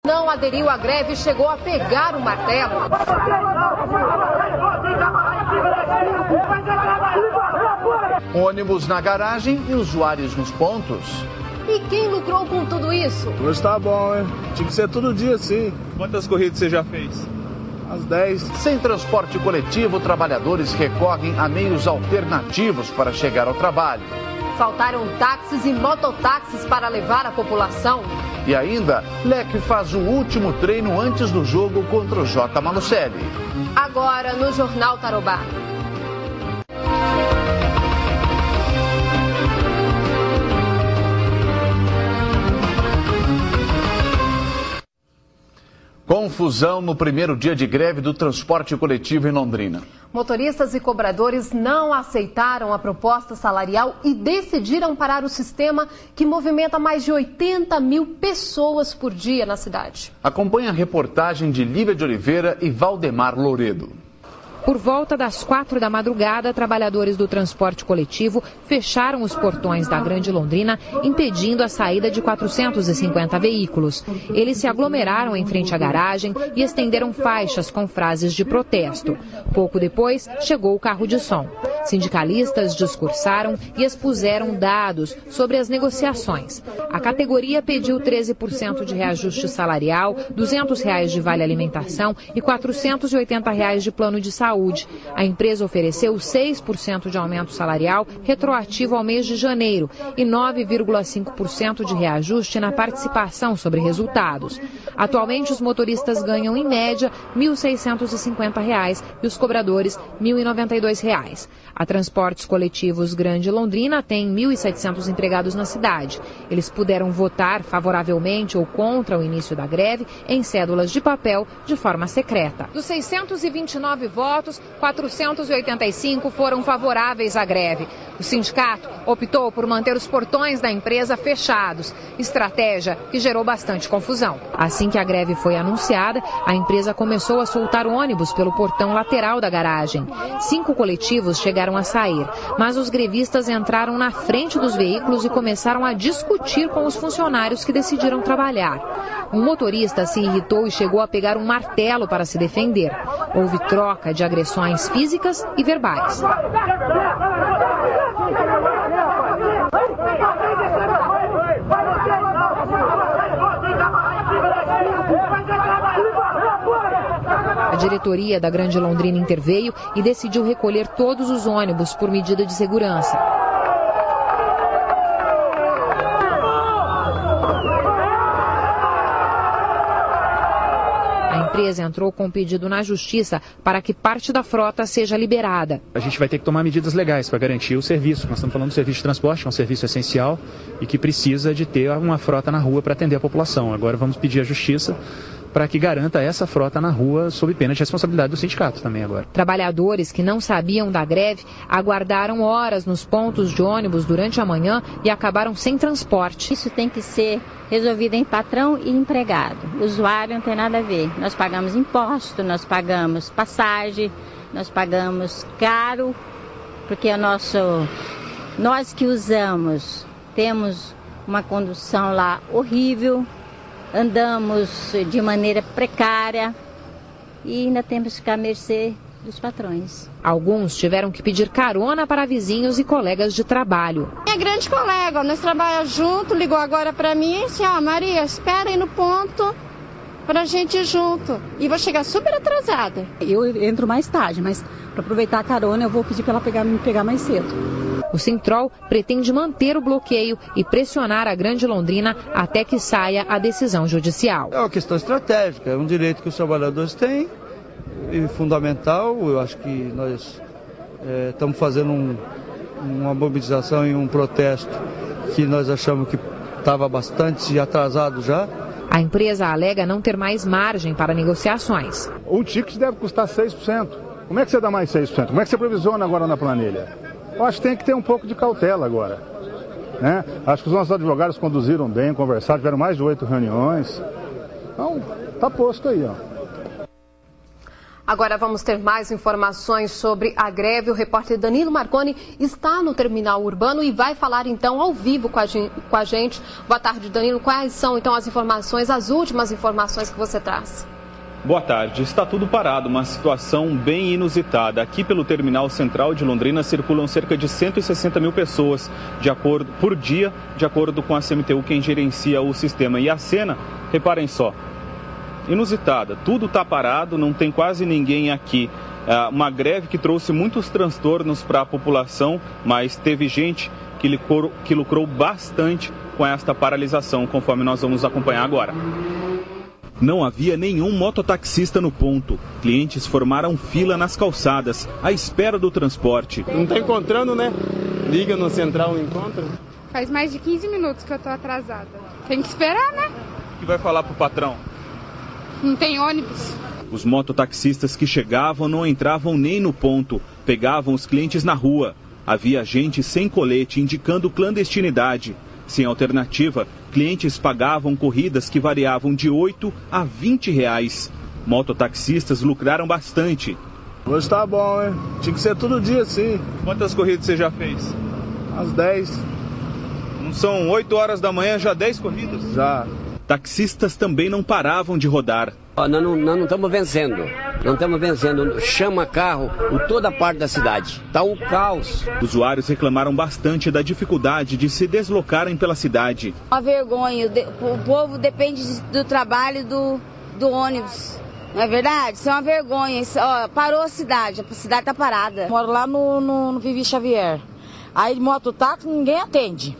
Não aderiu à greve e chegou a pegar o martelo. Ônibus na garagem e usuários nos pontos. E quem lucrou com tudo isso? Hoje tá bom, hein? Tinha que ser todo dia, sim. Quantas corridas você já fez? As 10. Sem transporte coletivo, trabalhadores recorrem a meios alternativos para chegar ao trabalho. Faltaram táxis e mototáxis para levar a população. E ainda, Leque faz o último treino antes do jogo contra o J. Malucelli. Agora no Jornal Tarobá. Confusão no primeiro dia de greve do transporte coletivo em Londrina. Motoristas e cobradores não aceitaram a proposta salarial e decidiram parar o sistema que movimenta mais de 80 mil pessoas por dia na cidade. Acompanhe a reportagem de Lívia de Oliveira e Valdemar Louredo. Por volta das 4 da madrugada, trabalhadores do transporte coletivo fecharam os portões da Grande Londrina, impedindo a saída de 450 veículos. Eles se aglomeraram em frente à garagem e estenderam faixas com frases de protesto. Pouco depois, chegou o carro de som. Sindicalistas discursaram e expuseram dados sobre as negociações. A categoria pediu 13% de reajuste salarial, R$ 200 de vale alimentação e R$ 480 de plano de saúde. A empresa ofereceu 6% de aumento salarial retroativo ao mês de janeiro e 9,5% de reajuste na participação sobre resultados. Atualmente, os motoristas ganham, em média, R$ 1.650 e os cobradores R$ 1.092. A Transportes Coletivos Grande Londrina tem 1.700 empregados na cidade. Eles puderam votar favoravelmente ou contra o início da greve em cédulas de papel de forma secreta. Dos 629 votos, 485 foram favoráveis à greve. O sindicato optou por manter os portões da empresa fechados, estratégia que gerou bastante confusão. Assim que a greve foi anunciada, a empresa começou a soltar ônibus pelo portão lateral da garagem. 5 coletivos chegaram a sair, mas os grevistas entraram na frente dos veículos e começaram a discutir com os funcionários que decidiram trabalhar. Um motorista se irritou e chegou a pegar um martelo para se defender. Houve troca de agressões físicas e verbais. A diretoria da Grande Londrina interveio e decidiu recolher todos os ônibus por medida de segurança. A empresa entrou com um pedido na justiça para que parte da frota seja liberada. A gente vai ter que tomar medidas legais para garantir o serviço. Nós estamos falando do serviço de transporte, que é um serviço essencial e que precisa de ter uma frota na rua para atender a população. Agora vamos pedir à justiça para que garanta essa frota na rua sob pena de responsabilidade do sindicato também agora. Trabalhadores que não sabiam da greve aguardaram horas nos pontos de ônibus durante a manhã e acabaram sem transporte. Isso tem que ser resolvido em patrão e empregado. O usuário não tem nada a ver. Nós pagamos imposto, nós pagamos passagem, nós pagamos caro, porque nós que usamos temos uma condução lá horrível. Andamos de maneira precária e ainda temos que ficar à mercê dos patrões. Alguns tiveram que pedir carona para vizinhos e colegas de trabalho. Minha grande colega, nós trabalhamos junto, ligou agora para mim e disse, Maria, espera aí no ponto para a gente ir junto. E vou chegar super atrasada. Eu entro mais tarde, mas para aproveitar a carona eu vou pedir para ela me pegar mais cedo. O Sintrol pretende manter o bloqueio e pressionar a Grande Londrina até que saia a decisão judicial. É uma questão estratégica, é um direito que os trabalhadores têm e fundamental. Eu acho que nós estamos fazendo uma mobilização e um protesto que nós achamos que estava bastante atrasado já. A empresa alega não ter mais margem para negociações. O ticket deve custar 6%. Como é que você dá mais 6%? Como é que você provisiona agora na planilha? Eu acho que tem que ter um pouco de cautela agora, né? Acho que os nossos advogados conduziram bem, conversaram, tiveram mais de 8 reuniões. Então, tá posto aí, ó. Agora vamos ter mais informações sobre a greve. O repórter Danilo Marconi está no terminal urbano e vai falar então ao vivo com a gente. Boa tarde, Danilo. Quais são então as informações, as últimas informações que você traz? Boa tarde. Está tudo parado, uma situação bem inusitada. Aqui pelo terminal central de Londrina circulam cerca de 160 mil pessoas por dia, de acordo com a CMTU, quem gerencia o sistema. E a cena, reparem só, inusitada. Tudo está parado, não tem quase ninguém aqui. Uma greve que trouxe muitos transtornos para a população, mas teve gente que lucrou bastante com esta paralisação, conforme nós vamos acompanhar agora. Não havia nenhum mototaxista no ponto. Clientes formaram fila nas calçadas, à espera do transporte. Não está encontrando, né? Liga no central, não encontra. Faz mais de 15 minutos que eu estou atrasada. Tem que esperar, né? O que vai falar pro patrão? Não tem ônibus. Os mototaxistas que chegavam não entravam nem no ponto, pegavam os clientes na rua. Havia gente sem colete, indicando clandestinidade. Sem alternativa, clientes pagavam corridas que variavam de 8 a 20 reais. Mototaxistas lucraram bastante. Hoje tá bom, hein? Tinha que ser todo dia assim. Quantas corridas você já fez? Às 10. Não são 8 horas da manhã, já 10 corridas? Já. Taxistas também não paravam de rodar. Nós não estamos vencendo. Não estamos vencendo. Chama carro em toda parte da cidade. Está um caos. Usuários reclamaram bastante da dificuldade de se deslocarem pela cidade. Uma vergonha. O povo depende do trabalho do ônibus. Não é verdade? Isso é uma vergonha. Parou a cidade está parada. Moro lá no Vivi Xavier. Aí mototáxi ninguém atende.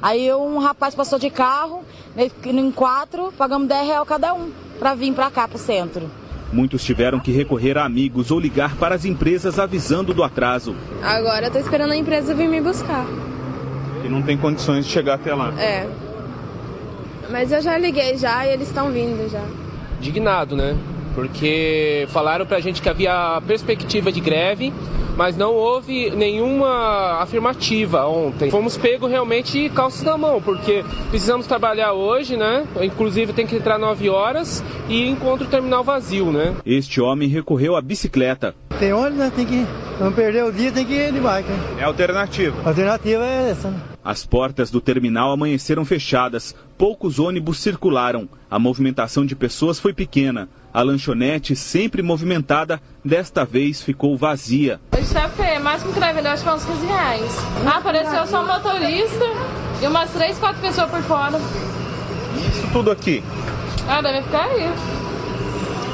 Aí um rapaz passou de carro, em 4, pagamos R$10 cada um para vir para cá, para o centro. Muitos tiveram que recorrer a amigos ou ligar para as empresas avisando do atraso. Agora eu estou esperando a empresa vir me buscar. E não tem condições de chegar até lá. É. Mas eu já liguei já e eles estão vindo já. Indignado, né? Porque falaram pra gente que havia perspectiva de greve, mas não houve nenhuma afirmativa ontem. Fomos pegos realmente calços na mão, porque precisamos trabalhar hoje, né? Inclusive tem que entrar 9 horas e encontra o terminal vazio, né? Este homem recorreu à bicicleta. Tem ônibus, né? Tem que não perder o dia, tem que ir de bike. Né? É a alternativa. A alternativa é essa, né? As portas do terminal amanheceram fechadas. Poucos ônibus circularam. A movimentação de pessoas foi pequena. A lanchonete, sempre movimentada, desta vez ficou vazia. Hoje tá feio, máximo que vai vender acho que é uns R$15. Apareceu só um motorista e umas 3, 4 pessoas por fora. Isso tudo aqui? Deve ficar aí.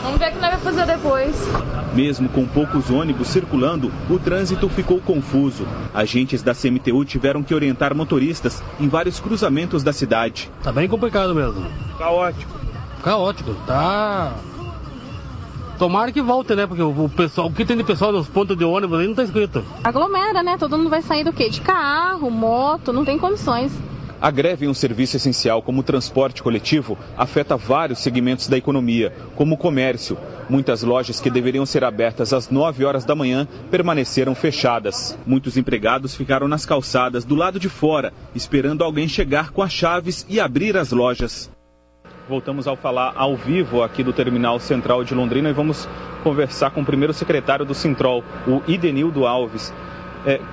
Vamos ver o que nós vamos fazer depois. Mesmo com poucos ônibus circulando, o trânsito ficou confuso. Agentes da CMTU tiveram que orientar motoristas em vários cruzamentos da cidade. Tá bem complicado mesmo. Caótico. Caótico, tá... Tomara que volte, né? Porque o pessoal, o que tem de pessoal nos pontos de ônibus aí não tá escrito. Aglomera, né? Todo mundo vai sair do quê? De carro, moto, não tem condições. A greve em um serviço essencial como o transporte coletivo afeta vários segmentos da economia, como o comércio. Muitas lojas que deveriam ser abertas às 9 horas da manhã permaneceram fechadas. Muitos empregados ficaram nas calçadas do lado de fora, esperando alguém chegar com as chaves e abrir as lojas. Voltamos ao falar ao vivo aqui do Terminal Central de Londrina e vamos conversar com o primeiro secretário do Sintrol, o Idenildo Alves.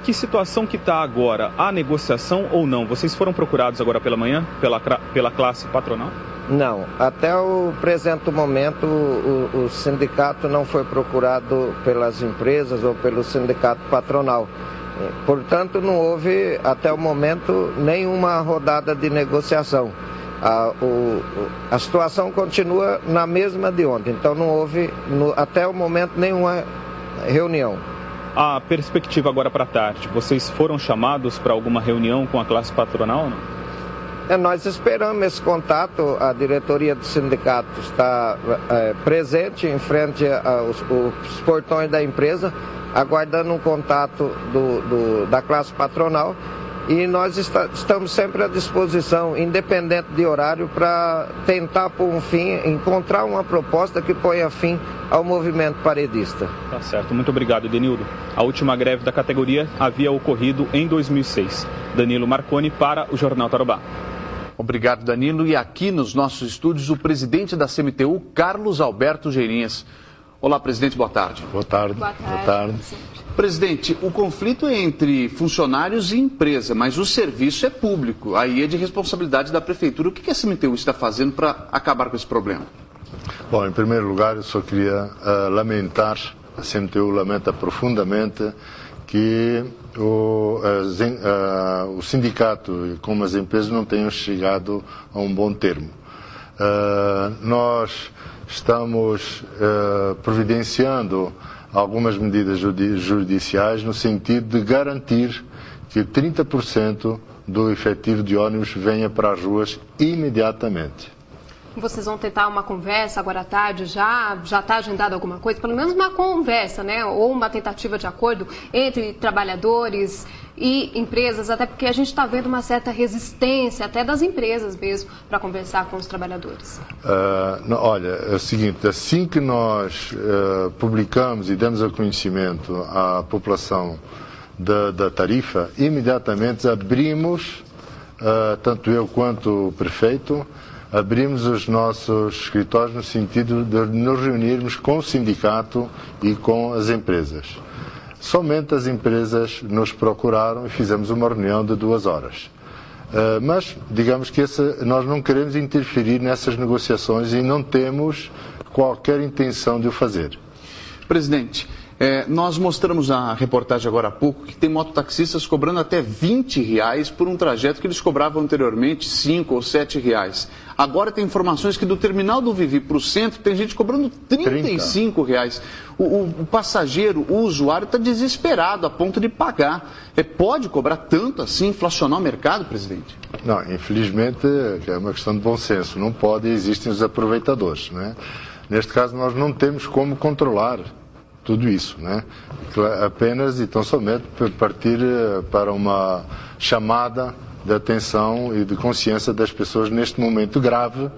Que situação que está agora? Há negociação ou não? Vocês foram procurados agora pela manhã, pela classe patronal? Não, até o presente momento o sindicato não foi procurado pelas empresas ou pelo sindicato patronal. Portanto, não houve até o momento nenhuma rodada de negociação. A situação continua na mesma de ontem, então não houve até o momento nenhuma reunião. A perspectiva agora para tarde, vocês foram chamados para alguma reunião com a classe patronal ou não? Nós esperamos esse contato, a diretoria do sindicato está presente em frente aos portões da empresa, aguardando um contato da classe patronal. E nós estamos sempre à disposição, independente de horário, para tentar pôr um fim, encontrar uma proposta que ponha fim ao movimento paredista. Tá certo, muito obrigado, Idenildo. A última greve da categoria havia ocorrido em 2006. Danilo Marconi para o Jornal Tarobá. Obrigado, Danilo. E aqui nos nossos estúdios, o presidente da CMTU, Carlos Alberto Geirinhas. Olá, presidente, boa tarde. Boa tarde. Boa tarde. Boa tarde. Presidente, o conflito é entre funcionários e empresa, mas o serviço é público, aí é de responsabilidade da prefeitura. O que a CMTU está fazendo para acabar com esse problema? Bom, em primeiro lugar, eu só queria lamentar, a CMTU lamenta profundamente que o sindicato, como as empresas, não tenham chegado a um bom termo. Nós estamos providenciando algumas medidas judiciais no sentido de garantir que 30% do efetivo de ônibus venha para as ruas imediatamente. Vocês vão tentar uma conversa agora à tarde? Já está agendada alguma coisa? Pelo menos uma conversa, né? Ou uma tentativa de acordo entre trabalhadores e empresas, até porque a gente está vendo uma certa resistência, até das empresas mesmo, para conversar com os trabalhadores. Olha, é o seguinte, assim que nós publicamos e demos a conhecimento à população da tarifa, imediatamente abrimos, tanto eu quanto o prefeito, abrimos os nossos escritórios no sentido de nos reunirmos com o sindicato e com as empresas. Somente as empresas nos procuraram e fizemos uma reunião de 2 horas. Mas, digamos que nós não queremos interferir nessas negociações e não temos qualquer intenção de o fazer. Presidente, nós mostramos na reportagem agora há pouco que tem mototaxistas cobrando até R$20 por um trajeto que eles cobravam anteriormente R$5 ou R$7. Agora tem informações que do terminal do Vivi para o centro tem gente cobrando R$35. O passageiro, o usuário está desesperado a ponto de pagar. Pode cobrar tanto assim, inflacionar o mercado, presidente? Não, infelizmente é uma questão de bom senso. Não pode, existem os aproveitadores, né? Neste caso nós não temos como controlar tudo isso, né? Apenas e tão somente partir para uma chamada de atenção e de consciência das pessoas neste momento grave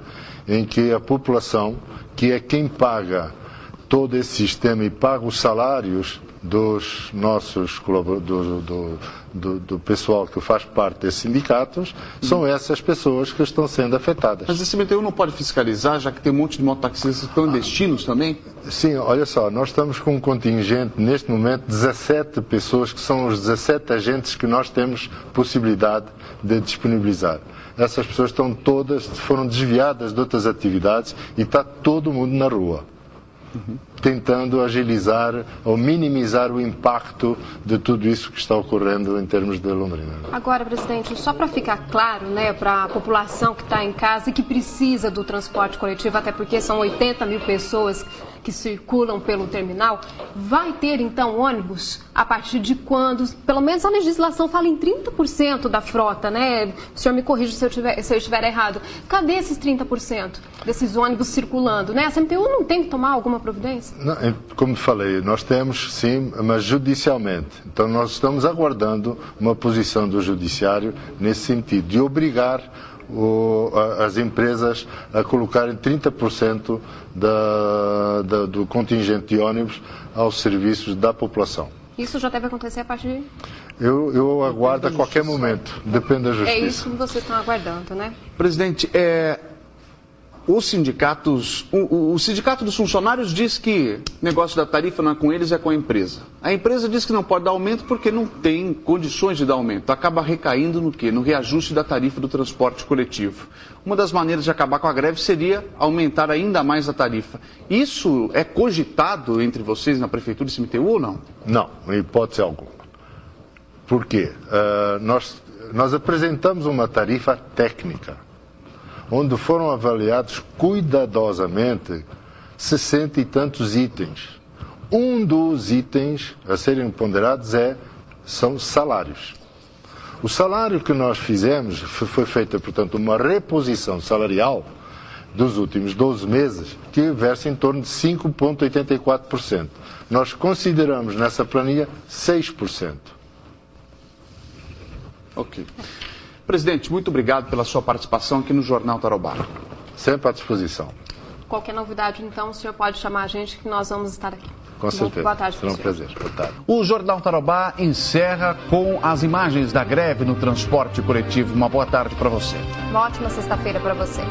em que a população, que é quem paga todo esse sistema e paga os salários dos nossos colaboradores, do pessoal que faz parte desses sindicatos, são essas pessoas que estão sendo afetadas. Mas a CMTU não pode fiscalizar, já que tem um monte de mototaxistas clandestinos também? Sim, olha só, nós estamos com um contingente, neste momento, 17 pessoas, que são os 17 agentes que nós temos possibilidade de disponibilizar. Essas pessoas foram desviadas de outras atividades e está todo mundo na rua. Tentando agilizar ou minimizar o impacto de tudo isso que está ocorrendo em termos de Londrina. Agora, presidente, só para ficar claro, né, para a população que está em casa e que precisa do transporte coletivo, até porque são 80 mil pessoas que circulam pelo terminal, vai ter então ônibus a partir de quando? Pelo menos a legislação fala em 30% da frota, né? O senhor me corrija se eu estiver errado. Cadê esses 30% desses ônibus circulando, né? A CMTU não tem que tomar alguma providência? Não, como falei, nós temos sim, mas judicialmente. Então nós estamos aguardando uma posição do judiciário nesse sentido, de obrigar as empresas a colocarem 30% do contingente de ônibus aos serviços da população. Isso já deve acontecer a partir de... Eu aguardo a qualquer momento, depende da justiça. É isso que vocês estão aguardando, né? Presidente, os sindicatos, o sindicato dos funcionários diz que o negócio da tarifa não é com eles, é com a empresa. A empresa diz que não pode dar aumento porque não tem condições de dar aumento. Acaba recaindo no quê? No reajuste da tarifa do transporte coletivo. Uma das maneiras de acabar com a greve seria aumentar ainda mais a tarifa. Isso é cogitado entre vocês na Prefeitura de CMTU ou não? Não, em hipótese alguma. Por quê? Nós apresentamos uma tarifa técnica, onde foram avaliados cuidadosamente 60 e tantos itens. Um dos itens a serem ponderados são salários. O salário que nós fizemos foi feita, portanto, uma reposição salarial dos últimos 12 meses que versa em torno de 5,84%. Nós consideramos nessa planilha 6%. Ok. Presidente, muito obrigado pela sua participação aqui no Jornal Tarobá. Sempre à disposição. Qualquer novidade, então, o senhor pode chamar a gente que nós vamos estar aqui. Com certeza. Boa tarde, será um prazer. Boa tarde. O Jornal Tarobá encerra com as imagens da greve no transporte coletivo. Uma boa tarde para você. Uma ótima sexta-feira para você.